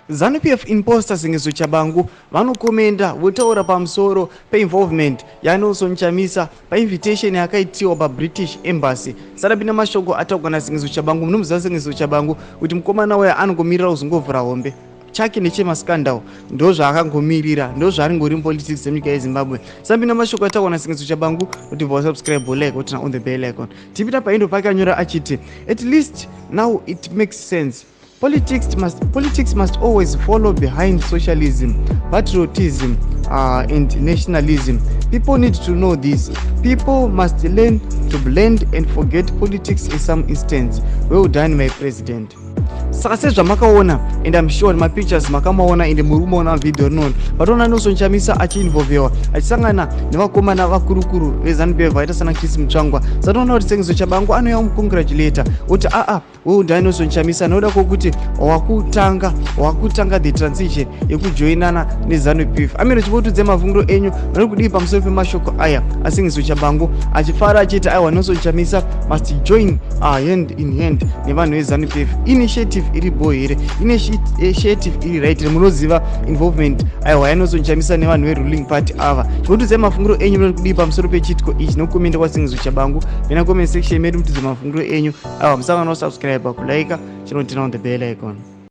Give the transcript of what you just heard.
ZANU-PF imposter Sengezo Tshabangu vanokomenda votaura pamusoro peinvolvement yaNelson Chamisa painvitation yakaitiwa paBritish Embassy. Sarapinda mashoko ataurwa naSengezo Tshabangu. Munomuziva Sengezo Tshabangu kuti mukomana uya anongomirira kuzongovhura hombe chake nechemaskandal ndo zvaakangomirira, ndo zvaringori mupolitics dzemunyika yeZimbabwe. Sarapinda mashoko ataurwa naSengezo Tshabangu kuti subscribe like kuti on the bell icon. Tipita paindo pake anyora achiti at least now it makes sense. Politics must always follow behind socialism, patriotism, and nationalism. People need to know this. People must learn to blend and forget politics in some instance. Well done, my president. Saka sezvamakaona and I'm sure mapictures makamaona ende muri kumaona video rinono vatoona Nelson Chamisa achiinvolvewa achisangana nevakomana vakurukuru veZANU-PF vaita sana Chris Mutsvangwa. Satoona kuti Sengezo Tshabangu anoya kumcongratulata kuti well done Nelson Chamisa noda kwokuti wakutanga the transition yekujoinana neZANU-PF. Amene chipotudze mavhunguro enyu vari kudii pamusoro pemashoko aya aSengezo Tshabangu achifara achiti aiwa Nelson Chamisa must join hand in hand nevanhu veZANU-PF. Initiative iripo here, initiative iri right. Munoziva involvement aiwa yaNelson Chamisa nevanhu veruling party ava. Chipotudze mavhunguro enyu vari kudii pamusoro pechitiko ichi nokomenda kwaSengezo Tshabangu pena comment section medu mutudze mavhunguro enyu. Aiwa musangano subscribe kulike chino turn on the bell icon.